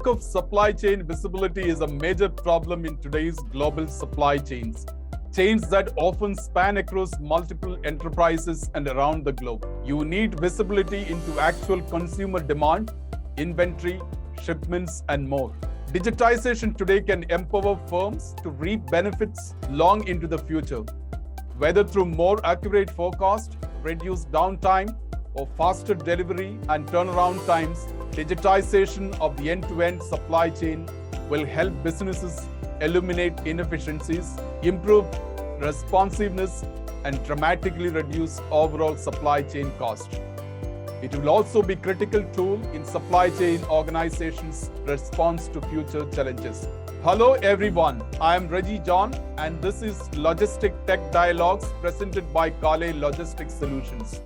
lack of supply chain visibility is a major problem in today's global supply chains. Chains that often span across multiple enterprises and around the globe. You need visibility into actual consumer demand, inventory, shipments, and more. Digitization today can empower firms to reap benefits long into the future, whether through more accurate forecast, reduced downtime, or faster delivery and turnaround times. Digitization of the end-to-end supply chain will help businesses eliminate inefficiencies, improve responsiveness, and dramatically reduce overall supply chain cost. It will also be a critical tool in supply chain organizations' response to future challenges. Hello everyone, I am Reggie John and this is Logistic Tech Dialogues presented by Kale Logistics Solutions.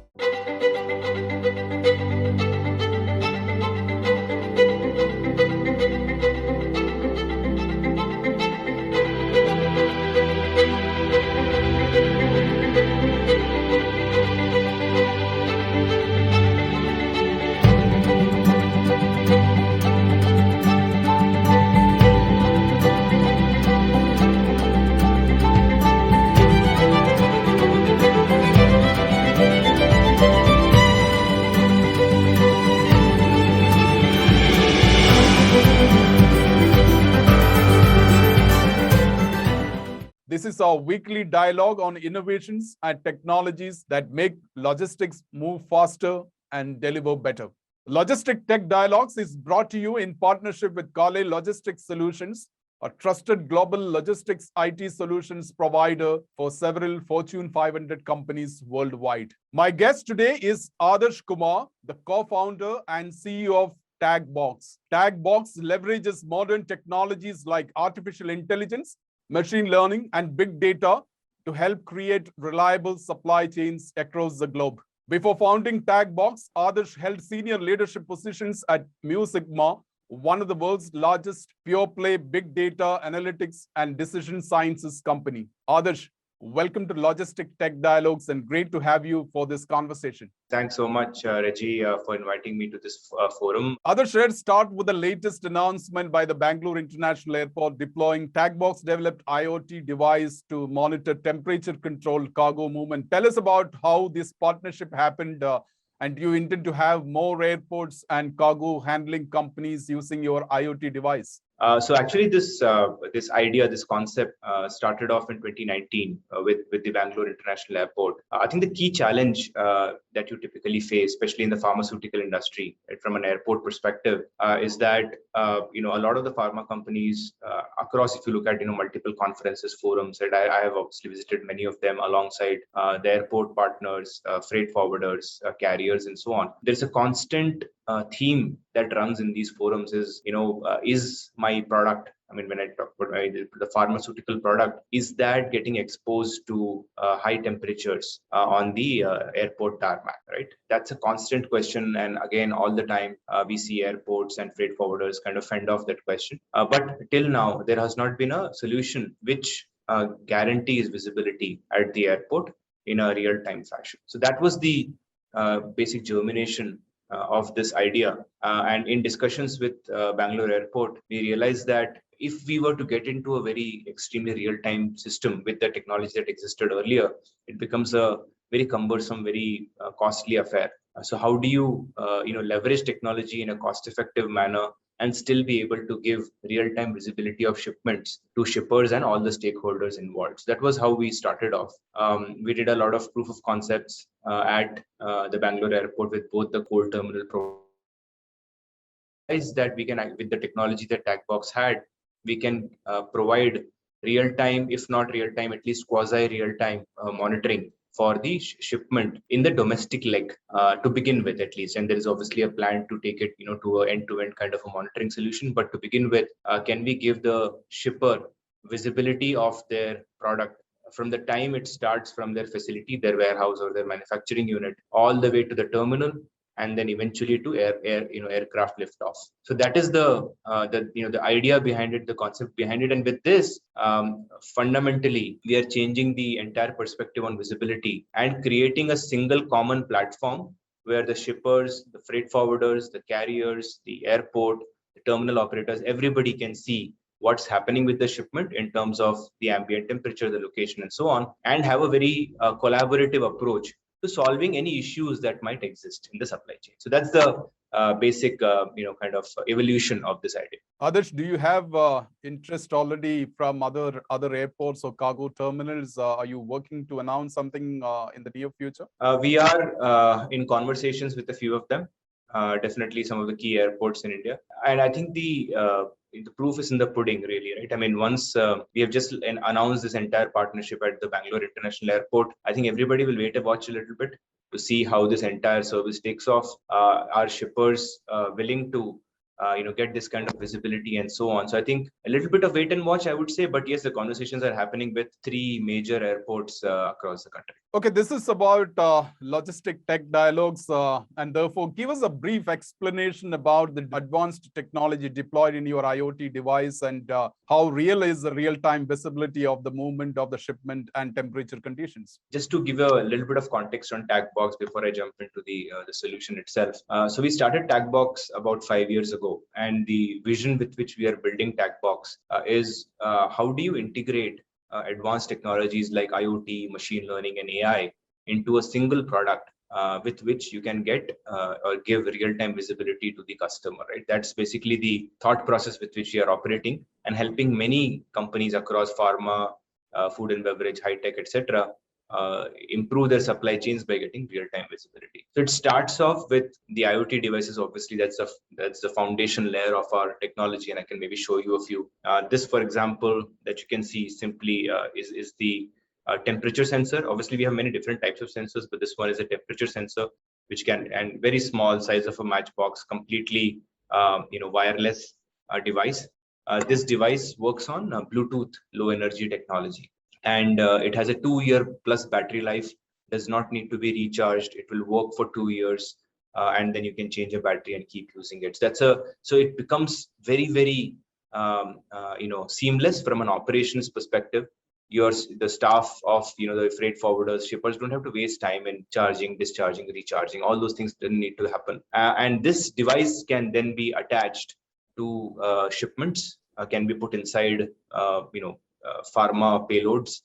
This is our weekly dialogue on innovations and technologies that make logistics move faster and deliver better. Logistic Tech Dialogues is brought to you in partnership with Kale Logistics Solutions, a trusted global logistics IT solutions provider for several Fortune 500 companies worldwide. My guest today is Adarsh Kumar, the co-founder and CEO of TagBox. TagBox leverages modern technologies like artificial intelligence, machine learning, and big data to help create reliable supply chains across the globe. Before founding TagBox, Adarsh held senior leadership positions at Mu Sigma, one of the world's largest pure-play big data analytics and decision sciences company. Adarsh, welcome to Logistic Tech Dialogues and great to have you for this conversation. Thanks so much, Reggie, for inviting me to this forum. Adarsh, let's start with the latest announcement by the Bangalore International Airport deploying TagBox developed IoT device to monitor temperature-controlled cargo movement. Tell us about how this partnership happened and do you intend to have more airports and cargo handling companies using your IoT device? So actually, this idea, this concept started off in 2019 with the Bangalore International Airport. I think the key challenge that you typically face, especially in the pharmaceutical industry, right, from an airport perspective, is that a lot of the pharma companies across, if you look at multiple conferences, forums, and I have obviously visited many of them alongside the airport partners, freight forwarders, carriers, and so on. There's a constant theme that runs in these forums is my product, I mean, when I talk about the pharmaceutical product, is that getting exposed to high temperatures on the airport tarmac, right? That's a constant question. And again, all the time, we see airports and freight forwarders kind of fend off that question. But till now, there has not been a solution which guarantees visibility at the airport in a real-time fashion. So that was the basic germination of this idea. And in discussions with Bangalore Airport, we realized that if we were to get into a very extremely real-time system with the technology that existed earlier, it becomes a very cumbersome, very costly affair. So how do you leverage technology in a cost-effective manner and still be able to give real-time visibility of shipments to shippers and all the stakeholders involved? So that was how we started off. We did a lot of proof of concepts at the Bangalore airport with both the cold terminal providers that we can, with the technology that TagBox had, we can provide real-time, if not real-time, at least quasi-real-time monitoring for the shipment in the domestic leg to begin with, at least. And there is obviously a plan to take it to an end-to-end kind of a monitoring solution. But to begin with, can we give the shipper visibility of their product from the time it starts from their facility, their warehouse or their manufacturing unit, all the way to the terminal, and then eventually to aircraft liftoff. So that is the idea behind it, the concept behind it. And with this, fundamentally, we are changing the entire perspective on visibility and creating a single common platform where the shippers, the freight forwarders, the carriers, the airport, the terminal operators, everybody can see what's happening with the shipment in terms of the ambient temperature, the location, and so on, and have a very collaborative approach to solving any issues that might exist in the supply chain. So that's the basic, kind of evolution of this idea. Adarsh, do you have interest already from other airports or cargo terminals? Are you working to announce something in the near future? We are in conversations with a few of them. Definitely some of the key airports in India, and I think the proof is in the pudding, really, right? I mean, once we have just announced this entire partnership at the Bangalore International Airport, I think everybody will wait and watch a little bit to see how this entire service takes off. Are shippers willing to get this kind of visibility and so on? So I think a little bit of wait and watch, I would say, but yes, the conversations are happening with 3 major airports across the country. Okay, this is about logistic tech dialogues, and therefore give us a brief explanation about the advanced technology deployed in your IoT device and how real is the real-time visibility of the movement of the shipment and temperature conditions. Just to give a little bit of context on TagBox before I jump into the solution itself. So we started TagBox about 5 years ago, and the vision with which we are building TagBox is how do you integrate advanced technologies like IoT, machine learning, and AI into a single product with which you can get or give real-time visibility to the customer, right? That's basically the thought process with which we are operating and helping many companies across pharma, food and beverage, high tech, etc., improve their supply chains by getting real-time visibility. So it starts off with the IoT devices. Obviously, that's the foundation layer of our technology, and I can maybe show you a few. This, for example, that you can see simply is the temperature sensor. Obviously, we have many different types of sensors, but this one is a temperature sensor, which can, and very small size of a matchbox, completely wireless device. This device works on Bluetooth low energy technology, and it has a 2-year plus battery life. Does not need to be recharged. It will work for 2 years, and then you can change a battery and keep using it. So it becomes very, very seamless from an operations perspective. The staff of the freight forwarders, shippers don't have to waste time in charging, discharging, recharging. All those things didn't need to happen. And this device can then be attached to shipments, can be put inside pharma payloads,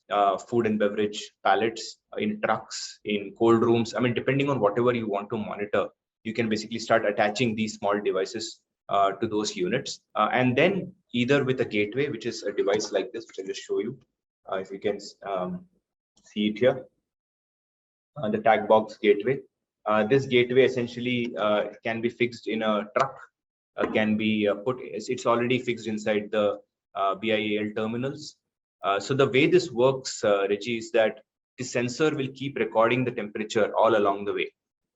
food and beverage pallets, in trucks, in cold rooms. I mean, depending on whatever you want to monitor, you can basically start attaching these small devices to those units. And then either with a gateway, which is a device like this, which I'll just show you, if you can see it here, the TagBox gateway. This gateway essentially can be fixed in a truck, can be it's already fixed inside the BIAL terminals. So the way this works, Reggie, is that the sensor will keep recording the temperature all along the way.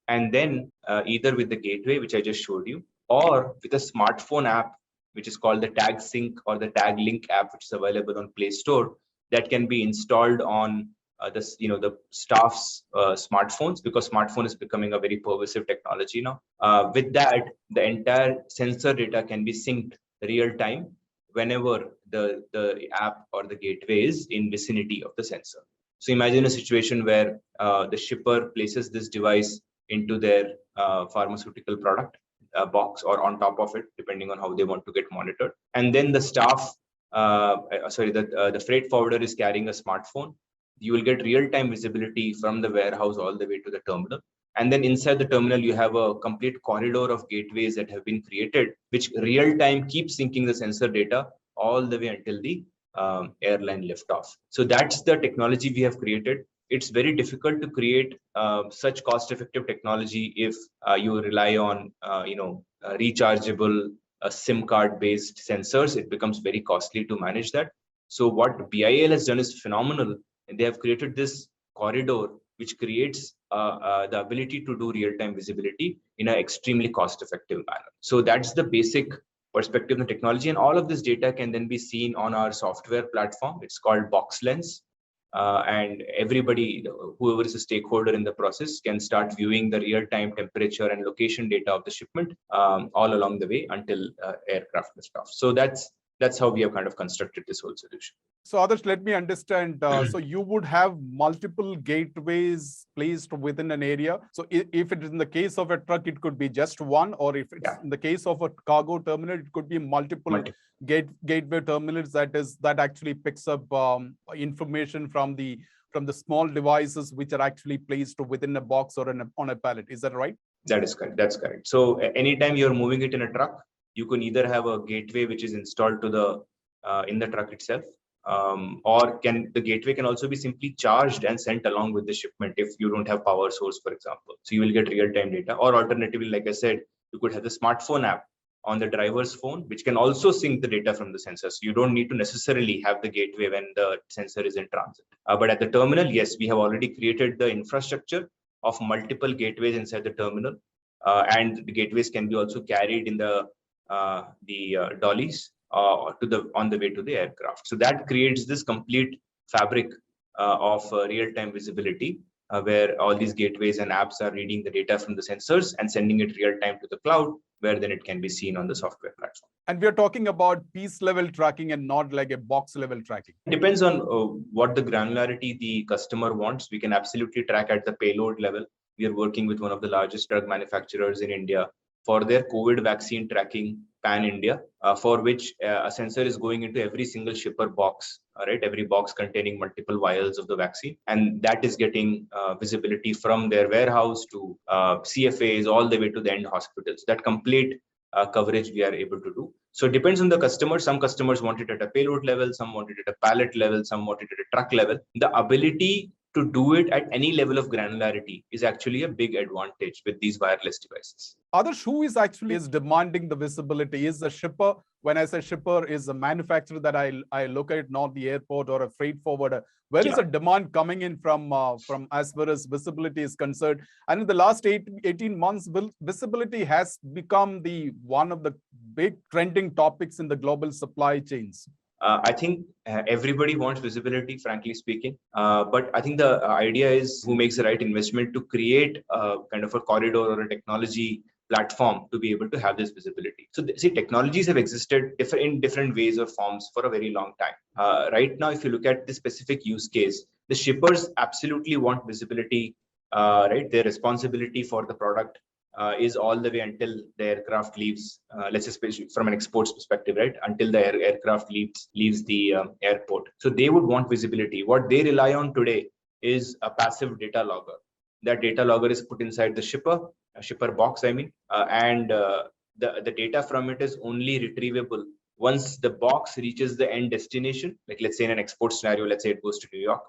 And then either with the gateway, which I just showed you, or with a smartphone app, which is called the Tag Sync or the Tag Link app, which is available on Play Store, that can be installed on the staff's smartphones, because smartphone is becoming a very pervasive technology now. With that, the entire sensor data can be synced real time whenever the app or the gateway is in vicinity of the sensor. So imagine a situation where the shipper places this device into their pharmaceutical product box or on top of it, depending on how they want to get monitored. And then the staff, the freight forwarder is carrying a smartphone. You will get real-time visibility from the warehouse all the way to the terminal. And then inside the terminal, you have a complete corridor of gateways that have been created, which real-time keeps syncing the sensor data all the way until the airline liftoff. So that's the technology we have created. It's very difficult to create such cost-effective technology if you rely on rechargeable SIM card-based sensors. It becomes very costly to manage that. So what BIL has done is phenomenal. They have created this corridor which creates the ability to do real-time visibility in an extremely cost-effective manner. So that's the basic perspective of the technology, and all of this data can then be seen on our software platform. It's called BoxLens, and everybody, whoever is a stakeholder in the process, can start viewing the real-time temperature and location data of the shipment all along the way until aircraft liftoff. So that's That's how we have kind of constructed this whole solution. So Adarsh, let me understand. So you would have multiple gateways placed within an area. So if it is in the case of a truck, it could be just one, or if it's in the case of a cargo terminal, it could be multiple gateway terminals that actually picks up information from the small devices which are actually placed within a box or on a pallet. Is that right? That is correct. That's correct. So anytime you're moving it in a truck, you can either have a gateway which is installed to the in the truck itself, or the gateway can also be simply charged and sent along with the shipment if you don't have power source, for example. So you will get real-time data. Or alternatively, like I said, you could have the smartphone app on the driver's phone, which can also sync the data from the sensor. So you don't need to necessarily have the gateway when the sensor is in transit. But at the terminal, yes, we have already created the infrastructure of multiple gateways inside the terminal, and the gateways can be also carried in the dollies on the way to the aircraft. So that creates this complete fabric of real-time visibility, where all these gateways and apps are reading the data from the sensors and sending it real-time to the cloud, where then it can be seen on the software platform. And we are talking about piece level tracking and not like a box level tracking. It depends on what the granularity the customer wants. We can absolutely track at the payload level. We are working with one of the largest drug manufacturers in India for their COVID vaccine tracking pan-India, for which a sensor is going into every single shipper box, right? Every box containing multiple vials of the vaccine. And that is getting visibility from their warehouse to CFAs all the way to the end hospitals. That complete coverage we are able to do. So it depends on the customer. Some customers want it at a payload level, some want it at a pallet level, some want it at a truck level. The ability to do it at any level of granularity is actually a big advantage with these wireless devices. Adarsh, who is actually demanding the visibility? Is the shipper? When I say shipper, is a manufacturer that I look at, not the airport or a freight forwarder. Where is the demand coming in from as far as visibility is concerned? And in the last 18 months, visibility has become one of the big trending topics in the global supply chains. I think everybody wants visibility, frankly speaking. But I think the idea is who makes the right investment to create kind of a corridor or a technology platform to be able to have this visibility. So see, technologies have existed in different ways or forms for a very long time. Right now, if you look at the specific use case, the shippers absolutely want visibility, right? Their responsibility for the product is all the way until the aircraft leaves, let's say from an exports perspective, right? Until the aircraft leaves the airport. So they would want visibility. What they rely on today is a passive data logger. That data logger is put inside the shipper box, and the data from it is only retrievable once the box reaches the end destination. Like let's say in an export scenario, let's say it goes to New York,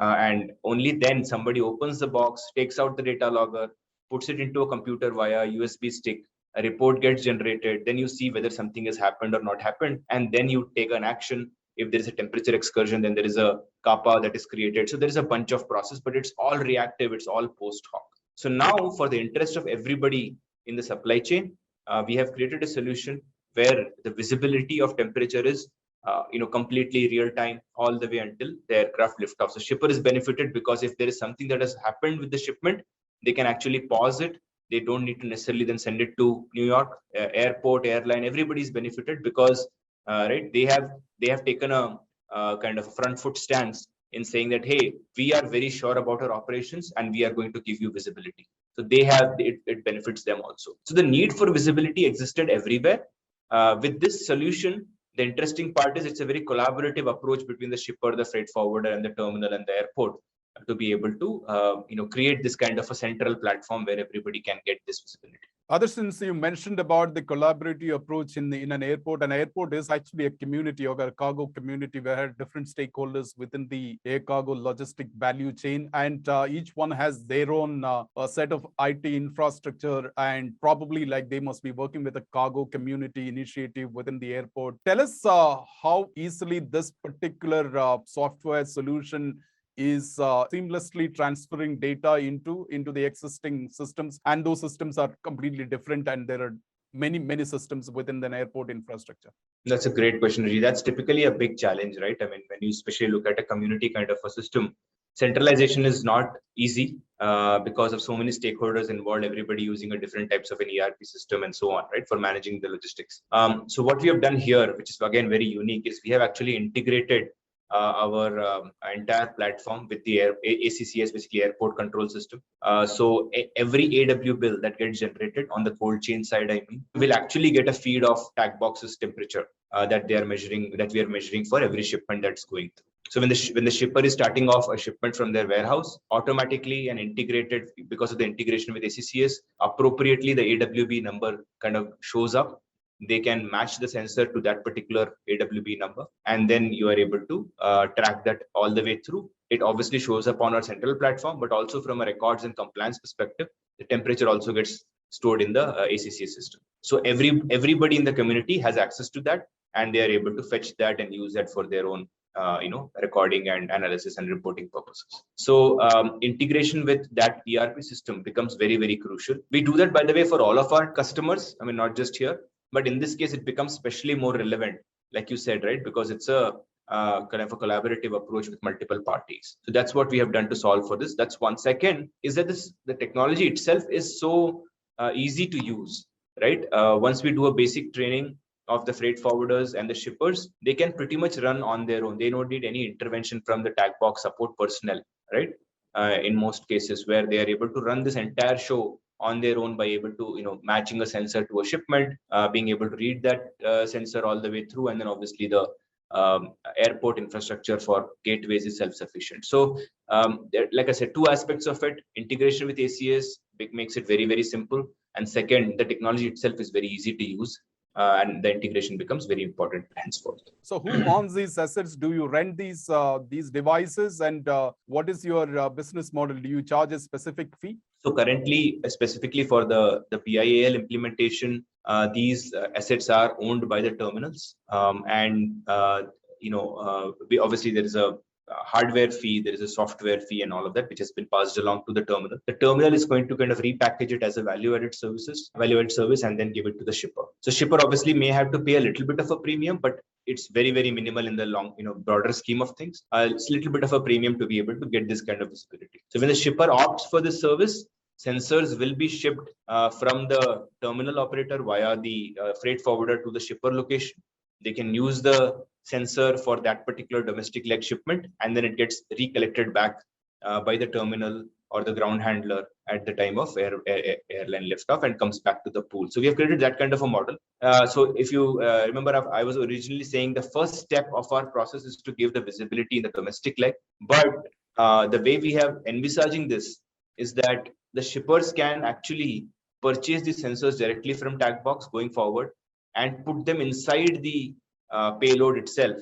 and only then somebody opens the box, takes out the data logger, puts it into a computer via USB stick, a report gets generated, then you see whether something has happened or not happened, and then you take an action. If there is a temperature excursion, then there is a kappa that is created. So there is a bunch of process, but it's all reactive, it's all post hoc. So now for the interest of everybody in the supply chain, we have created a solution where the visibility of temperature is completely real time all the way until the aircraft lift off. So shipper is benefited because if there is something that has happened with the shipment, they can actually pause it. They don't need to necessarily then send it to New York airport, airline. Everybody's benefited because right, they have taken a kind of a front foot stance in saying that, hey, we are very sure about our operations and we are going to give you visibility. So they have it benefits them also. So the need for visibility existed everywhere. With this solution, the interesting part is it's a very collaborative approach between the shipper, the freight forwarder, and the terminal and the airport to be able to create this kind of a central platform where everybody can get this visibility. Since you mentioned about the collaborative approach in an airport, an airport is actually a community or a cargo community where different stakeholders within the air cargo logistic value chain, and each one has their own set of IT infrastructure, and probably like they must be working with a cargo community initiative within the airport. Tell us how easily this particular software solution is seamlessly transferring data into the existing systems, and those systems are completely different, and there are many systems within an airport infrastructure. That's a great question, Raji. That's typically a big challenge, right? I mean, when you especially look at a community kind of a system, Centralization is not easy because of so many stakeholders involved, everybody using a different types of an ERP system and so on, right, for managing the logistics. So what we have done here, which is again very unique, is we have actually integrated our entire platform with the ACCS, basically airport control system. So every AW bill that gets generated on the cold chain side, I mean, will actually get a feed of TagBox's temperature that we are measuring for every shipment that's going through. So when the shipper is starting off a shipment from their warehouse, automatically and integrated, because of the integration with ACCS, appropriately the AWB number kind of shows up. They can match the sensor to that particular AWB number, and then you are able to track that all the way through. It obviously shows up on our central platform, but also from a records and compliance perspective, the temperature also gets stored in the ACCS system. So everybody in the community has access to that, and they are able to fetch that and use that for their own recording and analysis and reporting purposes. So integration with that ERP system becomes very, very crucial. We do that, by the way, for all of our customers. I mean, not just here, but in this case, it becomes especially more relevant, like you said, right? Because it's a kind of a collaborative approach with multiple parties. So that's what we have done to solve for this. That's one. Second is that the technology itself is so easy to use, right? Once we do a basic training of the freight forwarders and the shippers, they can pretty much run on their own. They don't need any intervention from the TagBox support personnel, right? In most cases, where they are able to run this entire show on their own by able to, matching a sensor to a shipment, being able to read that sensor all the way through, and then obviously the airport infrastructure for gateways is self-sufficient. So, like I said, two aspects of it: integration with ACS makes it very, very simple, and second, the technology itself is very easy to use. And the integration becomes very important henceforth. So who owns these assets? Do you rent these devices? And what is your business model? Do you charge a specific fee? So currently, specifically for the BIAL implementation, these assets are owned by the terminals. We obviously there is a hardware fee, there is a software fee, and all of that, which has been passed along to the terminal. The terminal is going to kind of repackage it as a value-added service, and then give it to the shipper. So shipper obviously may have to pay a little bit of a premium, but it's very, very minimal in the long, broader scheme of things. It's a little bit of a premium to be able to get this kind of visibility. So when the shipper opts for this service, sensors will be shipped from the terminal operator via the freight forwarder to the shipper location. They can use the sensor for that particular domestic leg shipment, and then it gets recollected back by the terminal or the ground handler at the time of airline liftoff, and comes back to the pool. So we have created that kind of a model. So if you remember, I was originally saying the first step of our process is to give the visibility in the domestic leg. But the way we have envisaging this is that the shippers can actually purchase the sensors directly from TagBox going forward and put them inside the payload itself,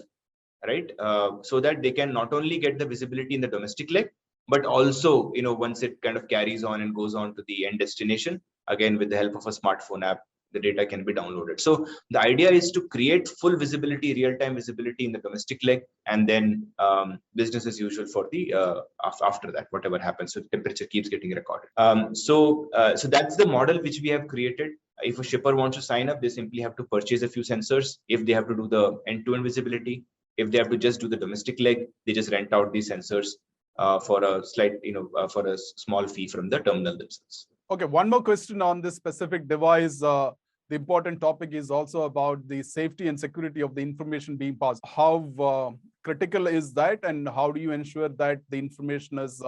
right? So that they can not only get the visibility in the domestic leg, but also, once it kind of carries on and goes on to the end destination, again, with the help of a smartphone app, the data can be downloaded. So the idea is to create full visibility, real-time visibility in the domestic leg, and then business as usual for the after that, whatever happens. So the temperature keeps getting recorded. So that's the model which we have created. If a shipper wants to sign up, they simply have to purchase a few sensors. If they have to do the end-to-end visibility, if they have to just do the domestic leg, they just rent out these sensors for a slight, for a small fee from the terminal themselves. Okay, one more question on this specific device. The important topic is also about the safety and security of the information being passed. How critical is that, and how do you ensure that the information is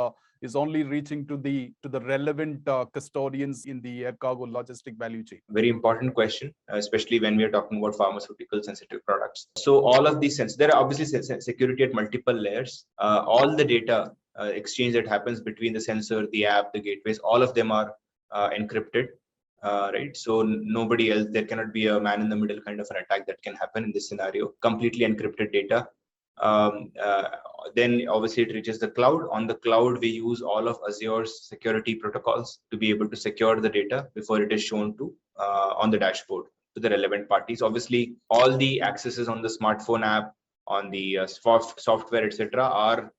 only reaching to the relevant custodians in the air cargo logistic value chain? Very important question, especially when we are talking about pharmaceutical sensitive products. So all of these sensors, there are obviously security at multiple layers. All the data exchange that happens between the sensor, the app, the gateways, all of them are encrypted. Right, so nobody else, there cannot be a man in the middle kind of an attack that can happen in this scenario. Completely encrypted data. Then obviously it reaches the cloud. On the cloud, we use all of Azure's security protocols to be able to secure the data before it is shown to on the dashboard to the relevant parties. Obviously, all the accesses on the smartphone app, on the software, etc., are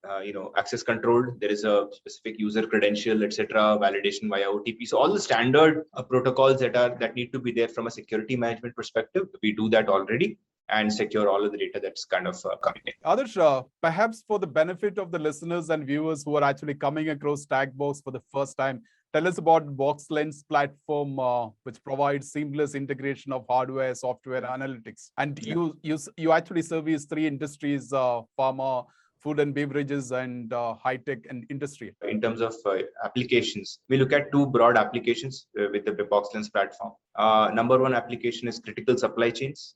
access controlled. There is a specific user credential, etc., validation via OTP. So all the standard protocols that need to be there from a security management perspective, we do that already. and secure all of the data that's kind of coming in. Adarsh, perhaps for the benefit of the listeners and viewers who are actually coming across TagBox for the first time, tell us about BoxLens platform, which provides seamless integration of hardware, software, analytics. And you actually service three industries: pharma, food and beverages, and high tech and industry. In terms of applications, we look at two broad applications with the BoxLens platform. Number one application is critical supply chains.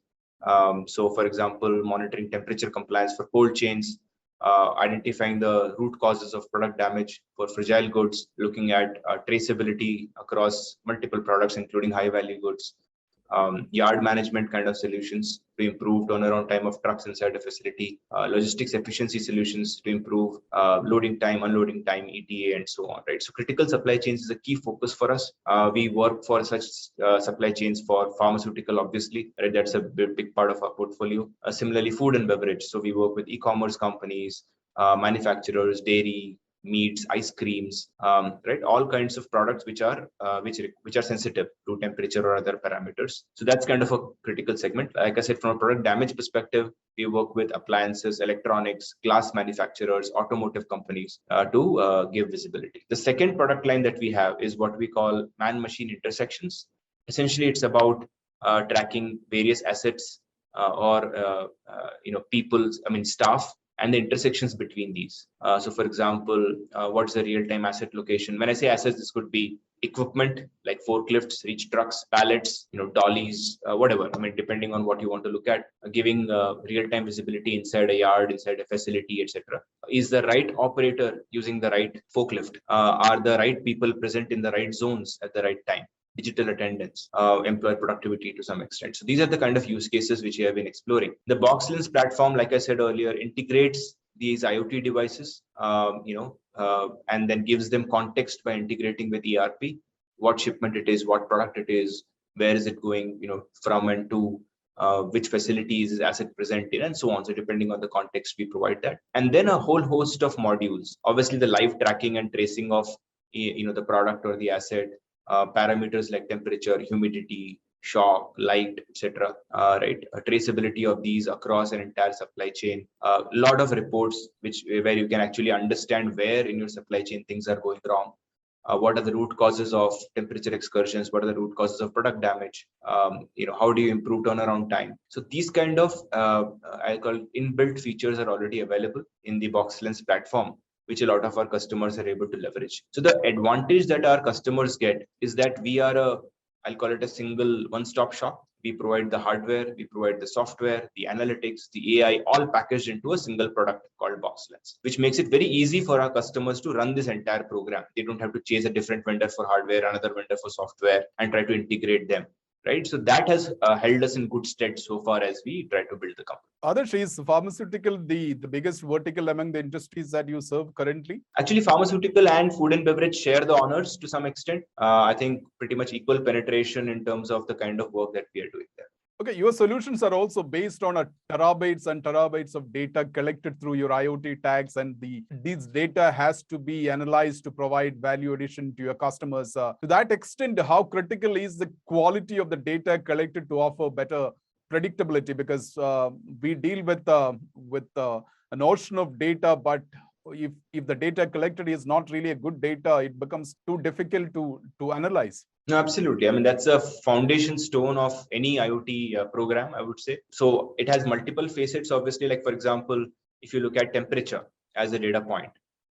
So, for example, monitoring temperature compliance for cold chains, identifying the root causes of product damage for fragile goods, looking at traceability across multiple products, including high value goods, yard management kind of solutions to improve turnaround time of trucks inside a facility, logistics efficiency solutions to improve loading time, unloading time, ETA, and so on, right? So critical supply chains is a key focus for us. We work for such supply chains for pharmaceutical, obviously, right? That's a big part of our portfolio. Similarly, food and beverage. So we work with e-commerce companies, manufacturers, dairy, meats, ice creams, right? All kinds of products which are sensitive to temperature or other parameters. So that's kind of a critical segment. Like I said, from a product damage perspective, we work with appliances, electronics, glass manufacturers, automotive companies to give visibility. The second product line that we have is what we call man-machine intersections. Essentially, it's about tracking various assets or staff and the intersections between these. So for example, what's the real-time asset location? When I say assets, this could be equipment like forklifts, reach trucks, pallets, dollies, whatever. I mean, depending on what you want to look at, giving real-time visibility inside a yard, inside a facility, etc. Is the right operator using the right forklift? Are the right people present in the right zones at the right time? Digital attendance, employee productivity to some extent. So these are the kind of use cases which we have been exploring. The BoxLens platform, like I said earlier, integrates these IoT devices, and then gives them context by integrating with ERP, what shipment it is, what product it is, where is it going, from and to, which facilities is asset present in, and so on. So depending on the context, we provide that. And then a whole host of modules. Obviously, the live tracking and tracing of the product or the asset, parameters like temperature, humidity, shock, light, etc. Right, traceability of these across an entire supply chain. A lot of reports where you can actually understand where in your supply chain things are going wrong. What are the root causes of temperature excursions? What are the root causes of product damage? How do you improve turnaround time? So these kind of I call inbuilt features are already available in the BoxLens platform, which a lot of our customers are able to leverage. So the advantage that our customers get is that we are I'll call it a single one-stop shop. We provide the hardware, we provide the software, the analytics, the AI, all packaged into a single product called BoxLens, which makes it very easy for our customers to run this entire program. They don't have to chase a different vendor for hardware, another vendor for software, and try to integrate them. Right, so that has held us in good stead so far as we try to build the company. Adarsh, is pharmaceutical the biggest vertical among the industries that you serve currently? Actually, pharmaceutical and food and beverage share the honors to some extent. I think pretty much equal penetration in terms of the kind of work that we are doing there. Okay, your solutions are also based on terabytes and terabytes of data collected through your IoT tags, and these data has to be analyzed to provide value addition to your customers. To that extent, how critical is the quality of the data collected to offer better predictability? Because we deal with a notion of data, but if the data collected is not really a good data, it becomes too difficult to analyze. No, absolutely. I mean, that's a foundation stone of any IoT program, I would say. So it has multiple facets, obviously. Like, for example, if you look at temperature as a data point,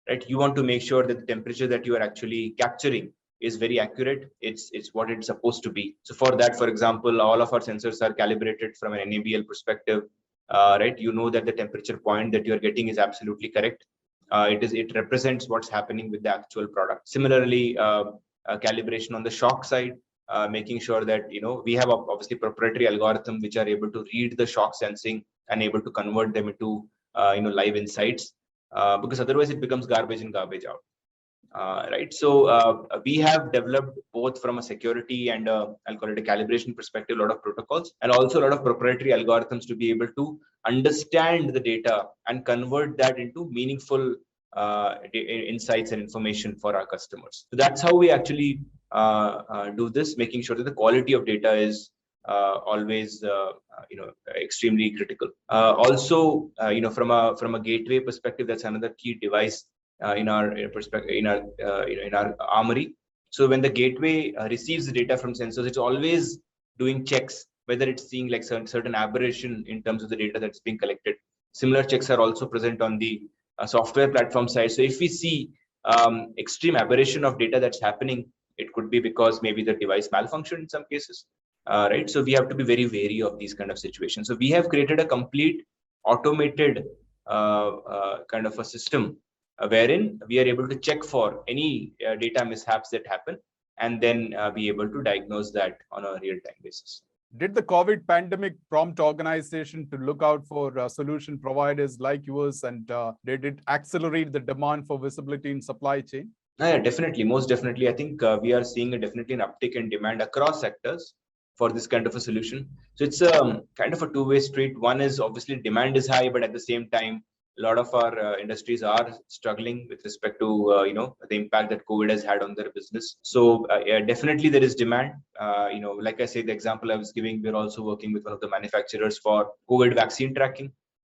right, you want to make sure that the temperature that you are actually capturing is very accurate. It's what it's supposed to be. So for that, for example, all of our sensors are calibrated from an NABL perspective, right? You know that the temperature point that you're getting is absolutely correct. It represents what's happening with the actual product. Similarly, calibration on the shock side, making sure that we have obviously proprietary algorithm which are able to read the shock sensing and able to convert them into live insights, because otherwise it becomes garbage in, garbage out. Right, so we have developed both from a security and I'll call it a calibration perspective, a lot of protocols and also a lot of proprietary algorithms to be able to understand the data and convert that into meaningful insights and information for our customers. So that's how we actually do this, making sure that the quality of data is always extremely critical. Also, from a gateway perspective, that's another key device in our perspective, in our armory. So when the gateway receives the data from sensors, it's always doing checks whether it's seeing like certain aberration in terms of the data that's being collected. Similar checks are also present on the software platform side. So if we see extreme aberration of data that's happening, it could be because maybe the device malfunctioned in some cases, right? So we have to be very wary of these kind of situations. So we have created a complete automated kind of a system wherein we are able to check for any data mishaps that happen, and then be able to diagnose that on a real-time basis. Did the COVID pandemic prompt organization to look out for solution providers like yours, and did it accelerate the demand for visibility in supply chain? Yeah, definitely, most definitely. I think we are seeing definitely an uptick in demand across sectors for this kind of a solution. So it's kind of a two-way street. One is obviously demand is high, but at the same time, a lot of our industries are struggling with respect to the impact that COVID has had on their business. So yeah, definitely there is demand. Like I say, the example I was giving, we're also working with one of the manufacturers for COVID vaccine tracking.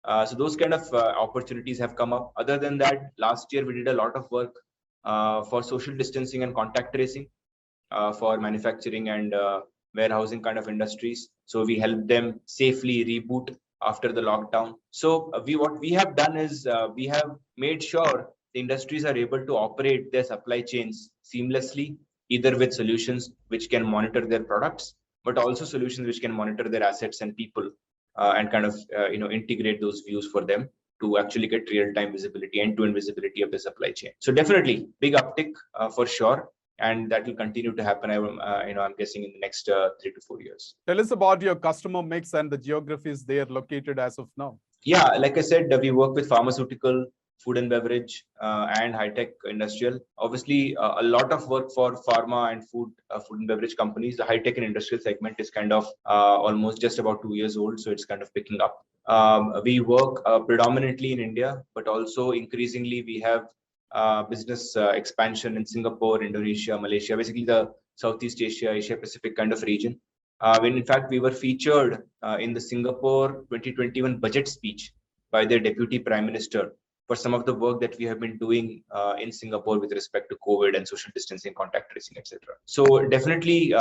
So those kind of opportunities have come up. Other than that, last year we did a lot of work for social distancing and contact tracing for manufacturing and warehousing kind of industries. So we help them safely reboot after the lockdown. So what we have done is we have made sure the industries are able to operate their supply chains seamlessly, either with solutions which can monitor their products, but also solutions which can monitor their assets and people, and kind of integrate those views for them to actually get real-time visibility, end-to-end visibility of the supply chain. So definitely big uptick for sure, and that will continue to happen. I'm guessing in the next 3 to 4 years. Tell us about your customer mix and the geographies they are located as of now. Yeah, like I said, we work with pharmaceutical, food and beverage, and high-tech industrial. Obviously, a lot of work for pharma and food and beverage companies. The high-tech and industrial segment is kind of almost just about 2 years old, so it's kind of picking up. We work predominantly in India, but also increasingly we have business expansion in Singapore, Indonesia, Malaysia, basically the Southeast Asia, Asia Pacific kind of region. When in fact we were featured in the Singapore 2021 budget speech by their Deputy Prime Minister for some of the work that we have been doing in Singapore with respect to COVID and social distancing, contact tracing, etc. So definitely,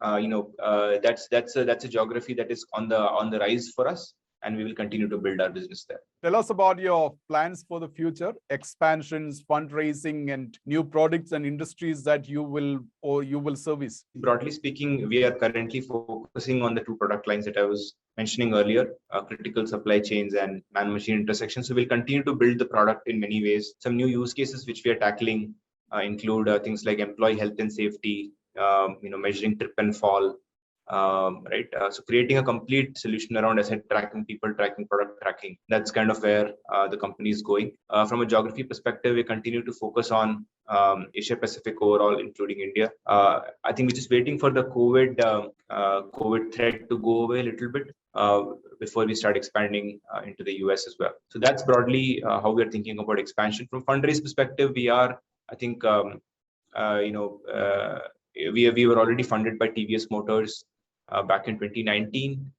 that's a geography that is on the rise for us, and we will continue to build our business there. Tell us about your plans for the future, expansions, fundraising, and new products and industries that you will service. Broadly speaking, we are currently focusing on the two product lines that I was mentioning earlier, critical supply chains and man-machine intersections. So we'll continue to build the product in many ways. Some new use cases which we are tackling include things like employee health and safety, measuring trip and fall, right? So creating a complete solution around asset tracking, people tracking, product tracking. That's kind of where the company is going. From a geography perspective, we continue to focus on Asia Pacific overall, including India. I think we're just waiting for the COVID threat to go away a little bit before we start expanding into the US as well. So that's broadly how we are thinking about expansion. From fundraise perspective, we are, I think, we were already funded by TVS Motors back in 2019.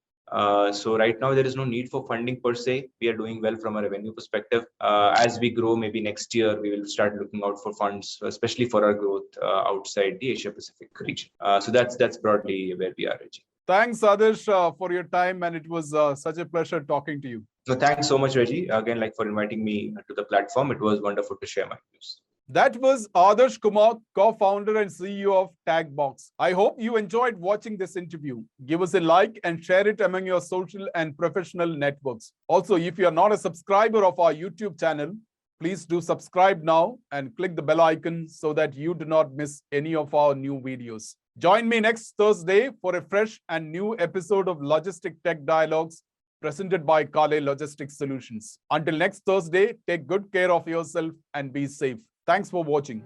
So right now there is no need for funding per se. We are doing well from a revenue perspective. As we grow, maybe next year we will start looking out for funds, especially for our growth outside the Asia Pacific region. So that's broadly where we are, Reggie. Thanks, Adesh, for your time, and it was such a pleasure talking to you. So thanks so much, Reggie, again, for inviting me to the platform. It was wonderful to share my views. That was Adarsh Kumar, co-founder and CEO of TagBox. I hope you enjoyed watching this interview. Give us a like and share it among your social and professional networks. Also, if you are not a subscriber of our YouTube channel, please do subscribe now and click the bell icon so that you do not miss any of our new videos. Join me next Thursday for a fresh and new episode of Logistic Tech Dialogues presented by Kale Logistics Solutions. Until next Thursday, take good care of yourself and be safe. Thanks for watching.